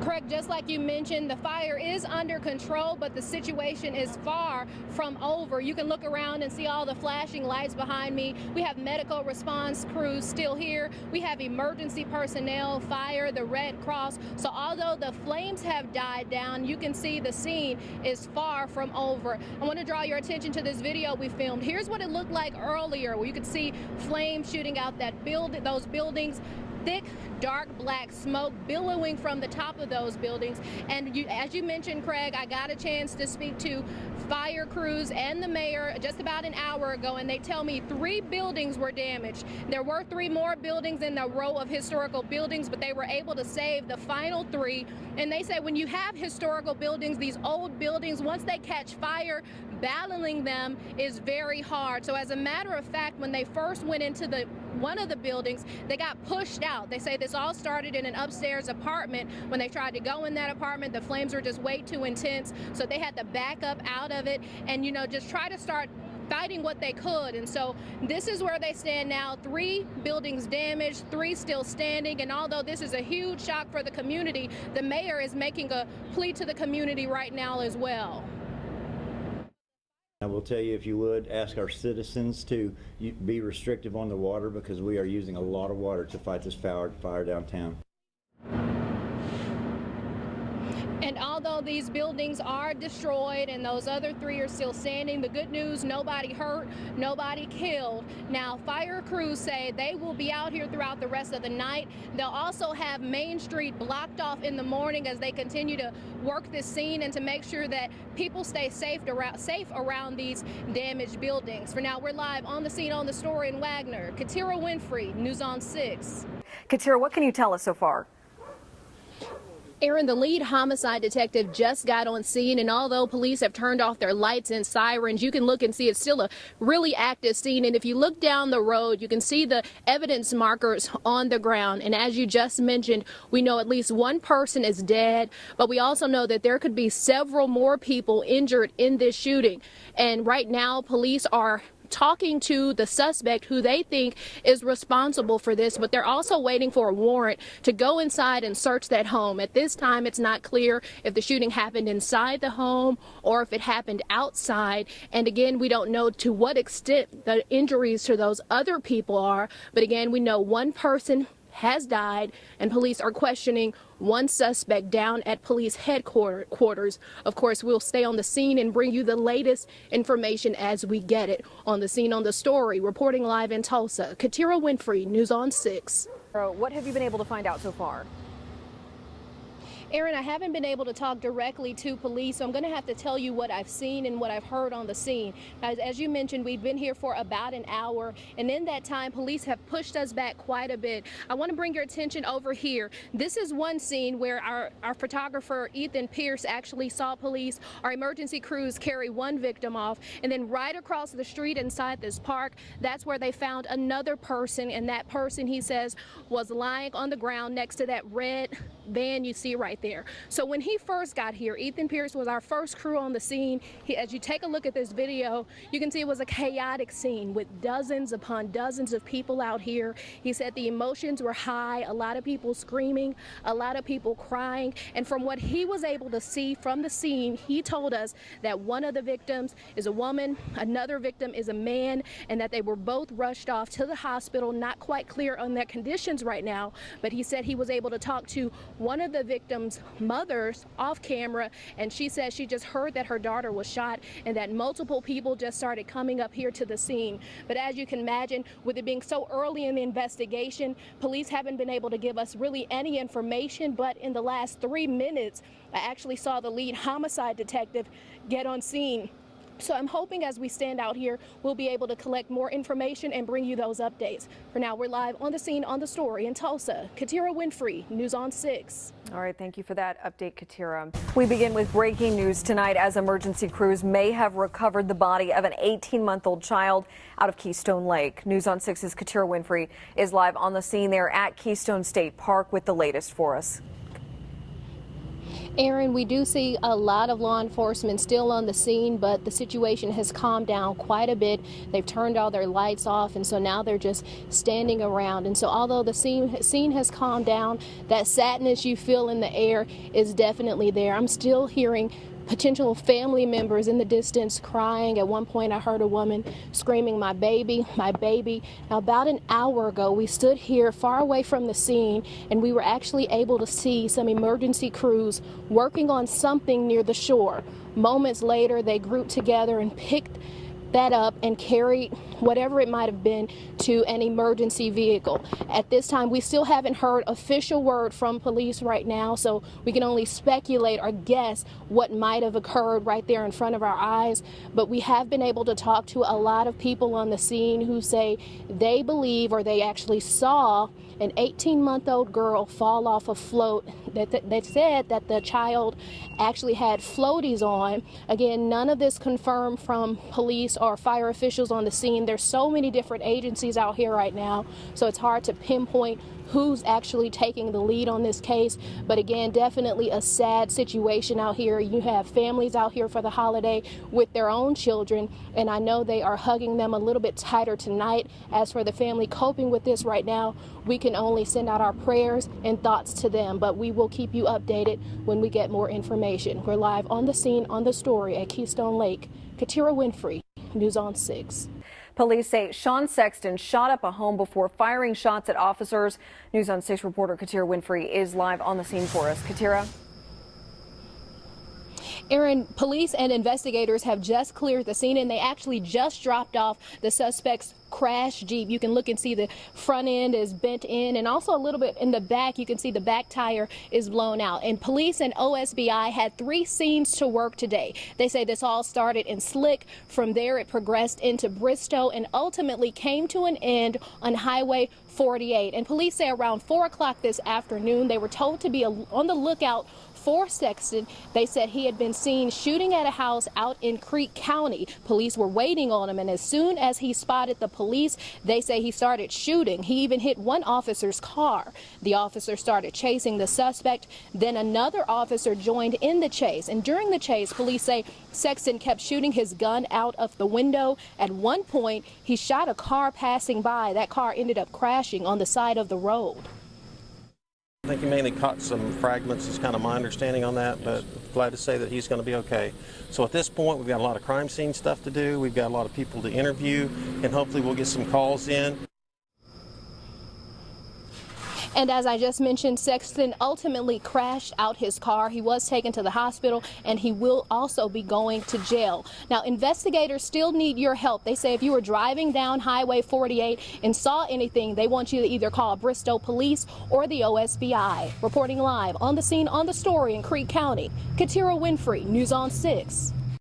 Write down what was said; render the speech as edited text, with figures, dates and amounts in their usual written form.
Correct, just like you mentioned, the fire is under control, but the situation is far from over. You can look around and see all the flashing lights behind me. We have medical response crews still here. We have emergency personnel, fire, the Red Cross. So although the flames have died down, you can see the scene is far from over. I want to draw your attention to this video we filmed. Here's what it looked like earlier, where you could see flames shooting out those buildings. Thick, dark black smoke billowing from the top of those buildings. And as you mentioned, Craig, I got a chance to speak to fire crews and the mayor just about an hour ago, and they tell me 3 buildings were damaged. There were 3 more buildings in the row of historical buildings, but they were able to save the final 3. And they say when you have historical buildings, these old buildings, once they catch fire, battling them is very hard. So as a matter of fact, when they first went into one of the buildings, they got pushed out. They say this all started in an upstairs apartment. When they tried to go in that apartment, the flames were just way too intense, so they had to back up out of it and, you know, just try to start fighting what they could. And so this is where they stand now. 3 buildings damaged, 3 still standing. And although this is a huge shock for the community, the mayor is making a plea to the community right now as well. I will tell you, if you would, ask our citizens to be restrictive on the water, because we are using a lot of water to fight this fire downtown. And although these buildings are destroyed and those other 3 are still standing, the good news, nobody hurt, nobody killed. Now, fire crews say they will be out here throughout the rest of the night. They'll also have Main Street blocked off in the morning as they continue to work this scene and to make sure that people stay safe around these damaged buildings. For now, we're live on the scene on the story in Wagner. Katiera Winfrey, News on 6. Katiera, what can you tell us so far? Aaron, the lead homicide detective just got on scene, and although police have turned off their lights and sirens, you can look and see it's still a really active scene. And if you look down the road, you can see the evidence markers on the ground. And as you just mentioned, we know at least 1 person is dead, but we also know that there could be several more people injured in this shooting. And right now, police are talking to the suspect who they think is responsible for this, but they're also waiting for a warrant to go inside and search that home. At this time, it's not clear if the shooting happened inside the home or if it happened outside. And again, we don't know to what extent the injuries to those other people are. But again, we know 1 person has died, and police are questioning 1 suspect down at police headquarters. Of course, we'll stay on the scene and bring you the latest information as we get it. On the scene on the story, reporting live in Tulsa, Katiera Winfrey, News on 6. What have you been able to find out so far? Aaron, I haven't been able to talk directly to police, so I'm going to have to tell you what I've seen and what I've heard on the scene. As you mentioned, we've been here for about an hour, and in that time, police have pushed us back quite a bit. I want to bring your attention over here. This is one scene where our photographer, Ethan Pierce, actually saw police. Our emergency crews carry 1 victim off, and then right across the street inside this park, that's where they found another person, and that person, he says, was lying on the ground next to that red van you see right there. So when he first got here, Ethan Pierce was our first crew on the scene. As you take a look at this video, you can see it was a chaotic scene with dozens upon dozens of people out here. He said the emotions were high, a lot of people screaming, a lot of people crying. And from what he was able to see from the scene, he told us that 1 of the victims is a woman, another victim is a man, and that they were both rushed off to the hospital. Not quite clear on their conditions right now, but he said he was able to talk to 1 of the victims' mothers off camera, and she said she just heard that her daughter was shot and that multiple people just started coming up here to the scene. But as you can imagine, with it being so early in the investigation, police haven't been able to give us really any information. But in the last 3 minutes, I actually saw the lead homicide detective get on scene. So I'm hoping as we stand out here, we'll be able to collect more information and bring you those updates. For now, we're live on the scene on the story in Tulsa. Katiera Winfrey, News on 6. All right, thank you for that update, Katiera. We begin with breaking news tonight as emergency crews may have recovered the body of an 18-month-old child out of Keystone Lake. News on 6's Katiera Winfrey is live on the scene there at Keystone State Park with the latest for us. Aaron, we do see a lot of law enforcement still on the scene, but the situation has calmed down quite a bit. They've turned all their lights off, and so now they're just standing around. And so although the scene has calmed down, that sadness you feel in the air is definitely there. I'm still hearing potential family members in the distance crying. At one point, I heard a woman screaming, my baby, my baby. Now, about an hour ago, we stood here far away from the scene, and we were actually able to see some emergency crews working on something near the shore. Moments later, they grouped together and picked that up and carried whatever it might have been to an emergency vehicle. At this time, we still haven't heard official word from police right now, so we can only speculate or guess what might have occurred right there in front of our eyes. But we have been able to talk to a lot of people on the scene who say they believe, or they actually saw, an 18-month-old girl fall off a float. They said that the child actually had floaties on. Again, none of this confirmed from police or fire officials on the scene. There's so many different agencies out here right now, so it's hard to pinpoint who's actually taking the lead on this case. But again, definitely a sad situation out here. You have families out here for the holiday with their own children, and I know they are hugging them a little bit tighter tonight. As for the family coping with this right now, we can only send out our prayers and thoughts to them, but we will keep you updated when we get more information. We're live on the scene on the story at Keystone Lake. Katiera Winfrey, News on 6. Police say Sean Sexton shot up a home before firing shots at officers. News on 6 reporter Katiera Winfrey is live on the scene for us. Katiera? Aaron, police and investigators have just cleared the scene, and they actually just dropped off the suspect's crash Jeep. You can look and see the front end is bent in, and also a little bit in the back, you can see the back tire is blown out. And police and OSBI had 3 scenes to work today. They say this all started in Slick. From there, it progressed into Bristow and ultimately came to an end on Highway 48. And police say around 4 o'clock this afternoon, they were told to be on the lookout for Sexton. They said he had been seen shooting at a house out in Creek County. Police were waiting on him, and as soon as he spotted the police, they say he started shooting. He even hit one officer's car. The officer started chasing the suspect. Then another officer joined in the chase, and during the chase, police say Sexton kept shooting his gun out of the window. At one point, he shot a car passing by. That car ended up crashing on the side of the road. I think he mainly caught some fragments is kind of my understanding on that, but glad to say that he's going to be okay. So at this point, we've got a lot of crime scene stuff to do. We've got a lot of people to interview, and hopefully we'll get some calls in. And as I just mentioned, Sexton ultimately crashed out his car. He was taken to the hospital, and he will also be going to jail. Now, investigators still need your help. They say if you were driving down Highway 48 and saw anything, they want you to either call Bristow Police or the OSBI. Reporting live on the scene on the story in Creek County, Katiera Winfrey, News on 6.